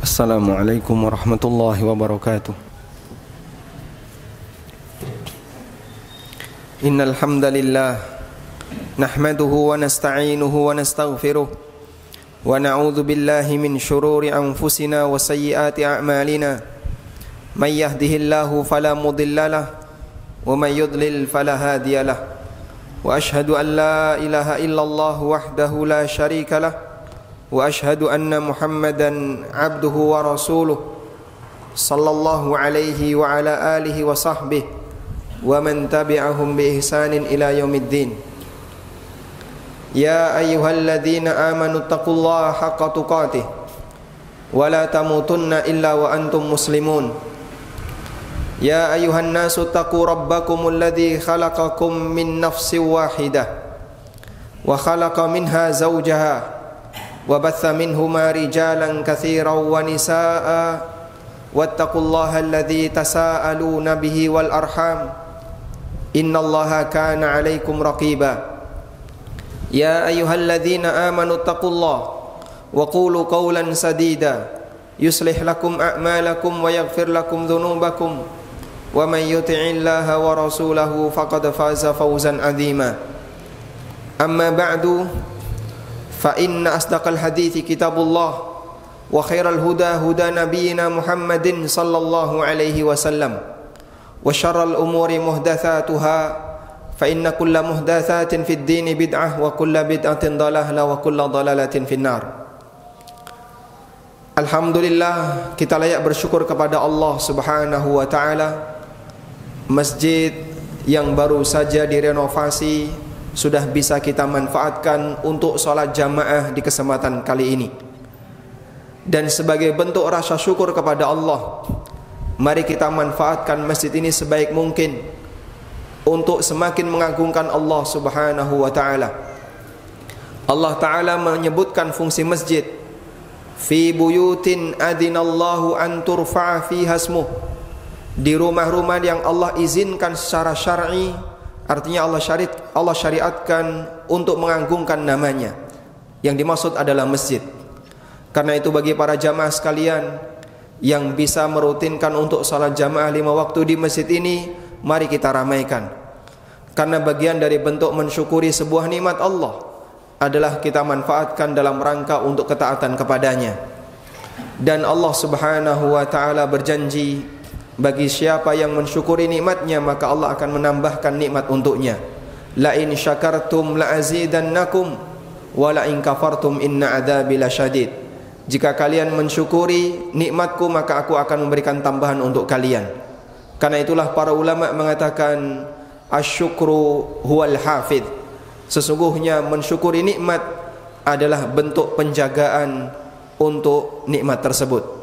Assalamualaikum warahmatullahi wabarakatuh. Innal hamdalillah nahmaduhu wa nasta'inuhu wa nastaghfiruh wa na'udzu billahi min shururi anfusina wa sayyiati a'malina. May yahdihillahu fala mudilla lahu wa may yudlil fala hadiya lahu. Wa ashhadu an la ilaha illallah wahdahu la syarika lahu wa ashhadu anna Muhammadan abduhu wa rasuluh sallallahu alaihi wa ala alihi wa sahbihi wa man tabi'ahum bi ihsanin ila yaumiddin. Ya ayyuhalladzina amanu taqullaha haqqa tuqatih wa la tamutunna illa wa antum muslimun. Ya ayyuhan nasu taqu rabbakumul ladzi khalaqakum min nafsin wahidah wa khalaqa minha zawjaha wa batha minhuma rijalan katsiran wa nisaa'a wattaqullaha alladzi tasaaluna bihi wal arham innallaha kana 'alaikum raqiba. Ya ayyuhalladzina amanu taqullaha wa qulu qawlan sadida yuslih lakum a'malakum wa yaghfir lakum dhunubakum wa man yuti'illaha wa rasulahu faqad faza fawzan 'azima. Amma ba'du, fa inna asdaqal hadithi kitabullah wa khairal huda huda nabiyyina Muhammadin sallallahu alaihi wasallam wa syarral umuri muhdatsatuha fa inna kulla muhdatsatin fid dini bid'ah wa kulla bid'atin dalalah wa kulla dalalatin finnar. Alhamdulillah, kita layak bersyukur kepada Allah Subhanahu wa taala. Masjid yang baru saja direnovasi sudah bisa kita manfaatkan untuk sholat jamaah di kesempatan kali ini. Dan sebagai bentuk rasa syukur kepada Allah, mari kita manfaatkan masjid ini sebaik mungkin untuk semakin mengagungkan Allah Subhanahu wa ta'ala. Allah ta'ala menyebutkan fungsi masjid, fi buyutin adinallahu an turfa'a fiha ismuh, di rumah-rumah yang Allah izinkan secara syar'i. Artinya Allah syariatkan untuk mengagungkan namanya. Yang dimaksud adalah masjid. Karena itu bagi para jamaah sekalian yang bisa merutinkan untuk salat jamaah 5 waktu di masjid ini, mari kita ramaikan. Karena bagian dari bentuk mensyukuri sebuah nikmat Allah adalah kita manfaatkan dalam rangka untuk ketaatan kepadanya. Dan Allah Subhanahu wa ta'ala berjanji, bagi siapa yang mensyukuri nikmatnya maka Allah akan menambahkan nikmat untuknya. La in syakartum la azidannakum wa la in kafartum inna adzabi lasyadid. Jika kalian mensyukuri nikmatku maka aku akan memberikan tambahan untuk kalian. Karena itulah para ulama mengatakan asyukru huwal hafidh. Sesungguhnya mensyukuri nikmat adalah bentuk penjagaan untuk nikmat tersebut.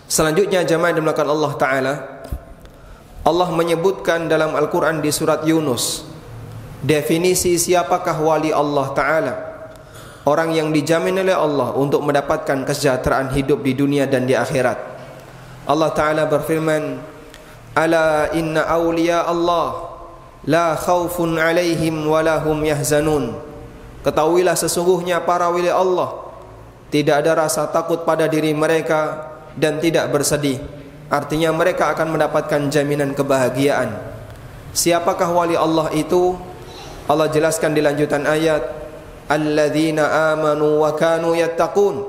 Selanjutnya jamaah yang dimuliakan Allah Ta'ala, Allah menyebutkan dalam Al-Quran di surat Yunus definisi siapakah wali Allah Ta'ala. Orang yang dijamin oleh Allah untuk mendapatkan kesejahteraan hidup di dunia dan di akhirat. Allah Ta'ala berfirman, ala inna awliya Allah la khawfun alaihim walahum yahzanun. Ketahuilah sesungguhnya para wali Allah tidak ada rasa takut pada diri mereka dan tidak bersedih. Artinya mereka akan mendapatkan jaminan kebahagiaan. Siapakah wali Allah itu? Allah jelaskan di lanjutan ayat, alladzina amanu wa kanu yattaqun.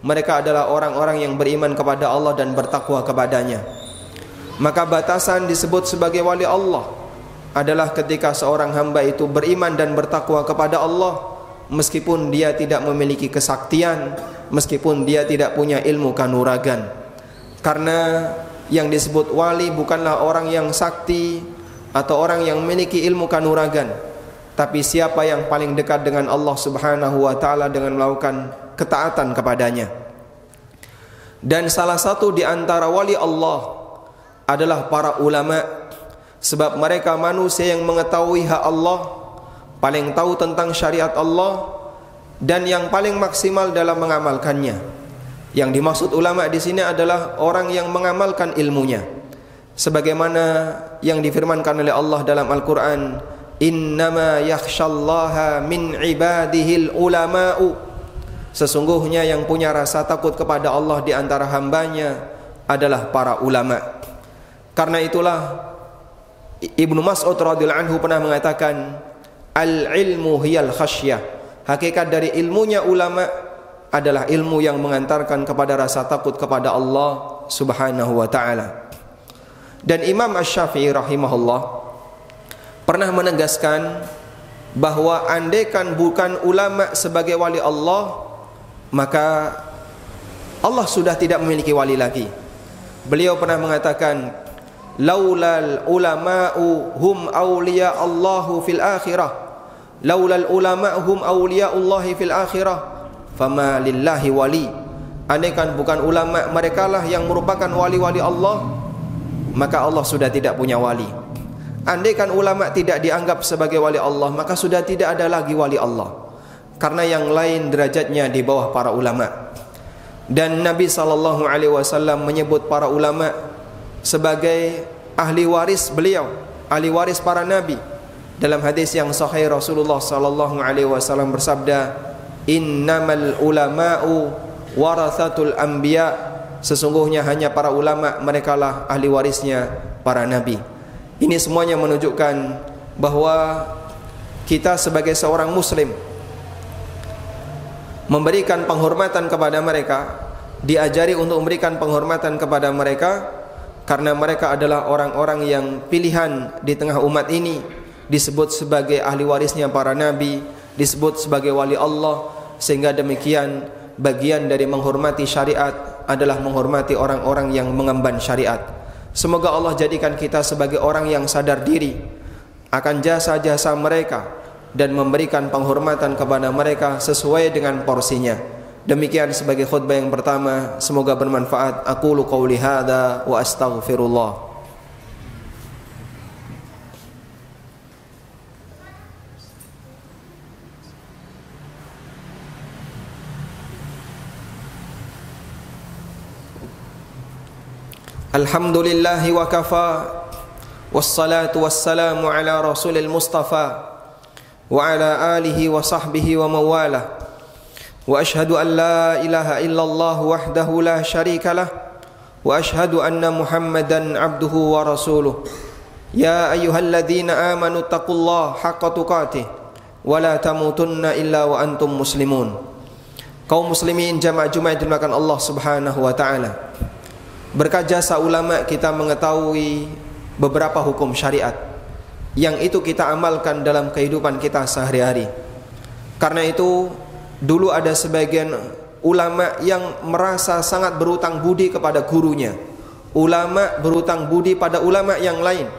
Mereka adalah orang-orang yang beriman kepada Allah dan bertakwa kepadanya. Maka batasan disebut sebagai wali Allah adalah ketika seorang hamba itu beriman dan bertakwa kepada Allah, meskipun dia tidak memiliki kesaktian, meskipun dia tidak punya ilmu kanuragan. Karena yang disebut wali bukanlah orang yang sakti atau orang yang memiliki ilmu kanuragan, tapi siapa yang paling dekat dengan Allah Subhanahu wa ta'ala dengan melakukan ketaatan kepadanya. Dan salah satu di antara wali Allah adalah para ulama, sebab mereka manusia yang mengetahui hak Allah, paling tahu tentang syariat Allah, dan yang paling maksimal dalam mengamalkannya. Yang dimaksud ulama di sini adalah orang yang mengamalkan ilmunya, sebagaimana yang difirmankan oleh Allah dalam Al-Quran, innama yakhshallaha min ibadihil ulama'u. Sesungguhnya yang punya rasa takut kepada Allah di antara hambanya adalah para ulama. Karena itulah Ibnu Mas'ud radhiyallahu anhu pernah mengatakan, al-ilmu hiyal khasyah. Hakikat dari ilmunya ulama adalah ilmu yang mengantarkan kepada rasa takut kepada Allah Subhanahu wa ta'ala. Dan Imam Asy-Syafi'i rahimahullah pernah menegaskan bahwa andaikan bukan ulama sebagai wali Allah, maka Allah sudah tidak memiliki wali lagi. Beliau pernah mengatakan, laulal ulama'u hum awliya Allahu fil akhirah, laulal ulama'u hum awliya Allahi fil akhirah, fama lillahi wali. Andaikan bukan ulama, merekalah yang merupakan wali-wali Allah, maka Allah sudah tidak punya wali. Andaikan ulama tidak dianggap sebagai wali Allah, maka sudah tidak ada lagi wali Allah, karena yang lain derajatnya di bawah para ulama. Dan Nabi SAW menyebut para ulama sebagai ahli waris beliau, ahli waris para nabi. Dalam hadis yang sahih Rasulullah SAW bersabda, innamal ulama'u warathatul anbiya. Sesungguhnya hanya para ulama, merekalah ahli warisnya para nabi. Ini semuanya menunjukkan bahwa kita sebagai seorang muslim memberikan penghormatan kepada mereka, diajari untuk memberikan penghormatan kepada mereka, karena mereka adalah orang-orang yang pilihan di tengah umat ini, disebut sebagai ahli warisnya para nabi, disebut sebagai wali Allah. Sehingga demikian bagian dari menghormati syariat adalah menghormati orang-orang yang mengemban syariat. Semoga Allah jadikan kita sebagai orang yang sadar diri akan jasa-jasa mereka dan memberikan penghormatan kepada mereka sesuai dengan porsinya. Demikian sebagai khutbah yang pertama, semoga bermanfaat. Aqulu qauli hadza wa astaghfirullah. Alhamdulillahi wa kafa, wassalatu wassalamu ala rasulil mustafa wa ala alihi wa sahbihi wa mawalah. Wa ashhadu an la ilaha illallah wahdahu la syarika lah, wa ashhadu anna Muhammadan abduhu wa rasuluh. Ya ayyuhalladzina amanu taqullaha haqqa tuqatih wa la tamutunna illa wa antum muslimun. Kaum muslimin jamaah Jumat dimuliakan Allah Subhanahu wa taala. Berkat jasa ulama kita mengetahui beberapa hukum syariat yang itu kita amalkan dalam kehidupan kita sehari-hari. Karena itu dulu ada sebagian ulama yang merasa sangat berutang budi kepada gurunya. Ulama berutang budi pada ulama yang lain,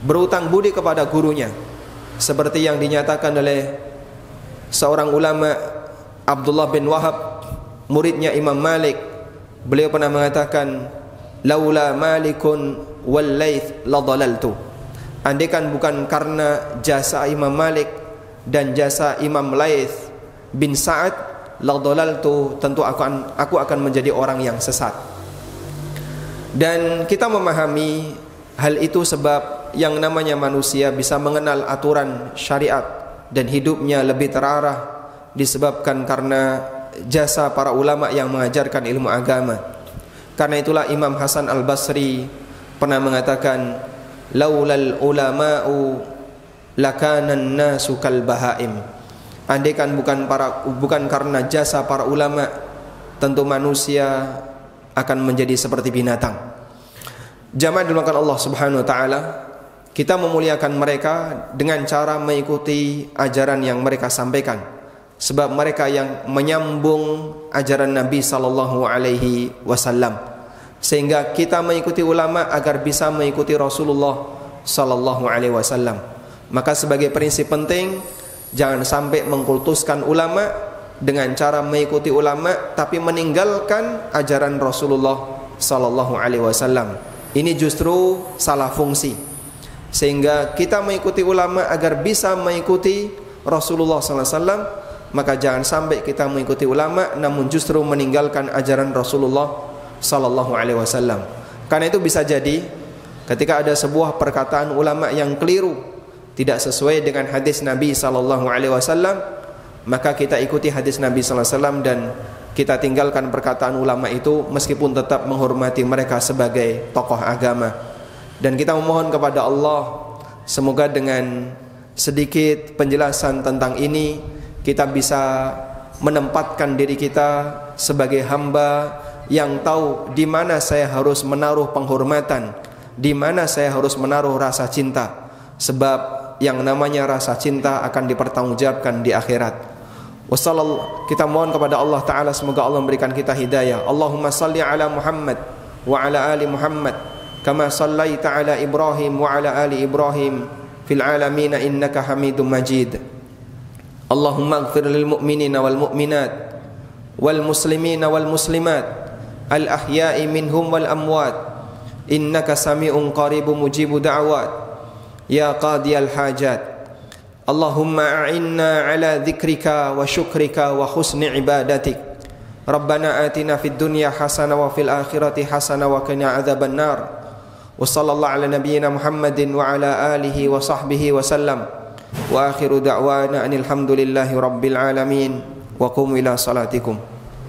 berutang budi kepada gurunya. Seperti yang dinyatakan oleh seorang ulama, Abdullah bin Wahab, muridnya Imam Malik. Beliau pernah mengatakan, laula Malikun wal Laits la dhalaltu. Andaikan bukan karena jasa Imam Malik dan jasa Imam Laits bin Sa'ad, la dhalaltu, tentu aku akan menjadi orang yang sesat. Dan kita memahami hal itu sebab yang namanya manusia bisa mengenal aturan syariat dan hidupnya lebih terarah disebabkan karena jasa para ulama yang mengajarkan ilmu agama. Karena itulah Imam Hasan Al-Basri pernah mengatakan, laulal ulama'u lakanan nasu kal bahaim. Andaikan bukan karena jasa para ulama, tentu manusia akan menjadi seperti binatang. Jamaah dimuliakan Allah Subhanahu wa taala, kita memuliakan mereka dengan cara mengikuti ajaran yang mereka sampaikan. Sebab mereka yang menyambung ajaran Nabi sallallahu alaihi wasallam, sehingga kita mengikuti ulama agar bisa mengikuti Rasulullah sallallahu alaihi wasallam. Maka sebagai prinsip penting, jangan sampai mengkultuskan ulama dengan cara mengikuti ulama tapi meninggalkan ajaran Rasulullah sallallahu alaihi wasallam. Ini justru salah fungsi. Sehingga kita mengikuti ulama agar bisa mengikuti Rasulullah sallallahu alaihi wasallam. Maka jangan sampai kita mengikuti ulama namun justru meninggalkan ajaran Rasulullah sallallahu alaihi wasallam. Karena itu bisa jadi ketika ada sebuah perkataan ulama yang keliru, tidak sesuai dengan hadis Nabi sallallahu alaihi wasallam, maka kita ikuti hadis Nabi sallallahu alaihi wasallam dan kita tinggalkan perkataan ulama itu meskipun tetap menghormati mereka sebagai tokoh agama. Dan kita memohon kepada Allah semoga dengan sedikit penjelasan tentang ini kita bisa menempatkan diri kita sebagai hamba yang tahu di mana saya harus menaruh penghormatan, di mana saya harus menaruh rasa cinta. Sebab yang namanya rasa cinta akan dipertanggungjawabkan di akhirat. Kita mohon kepada Allah Ta'ala semoga Allah memberikan kita hidayah. Allahumma salli ala Muhammad wa ala ali Muhammad kama sallaita ala Ibrahim wa ala ali Ibrahim fil alamin innaka Hamidum Majid. Allahumma ighfir lil mu'minina wal mu'minat wal muslimina wal muslimat al ahya'i minhum wal amwat innaka sami'un qaribun mujibu da'wat ya qadiyal hajat. Allahumma a'inna ala dzikrika wa syukrika wa husni ibadatik. Rabbana atina fid dunya hasanah wa fil akhirati hasanah wa qina adzaban nar. Wa sallallahu ala nabiyyina Muhammadin wa ala alihi wa sahbihi wa sallam. Wa akhiru da'wana anil hamdulillahi rabbil alamin. Wa qumu ila salatikum.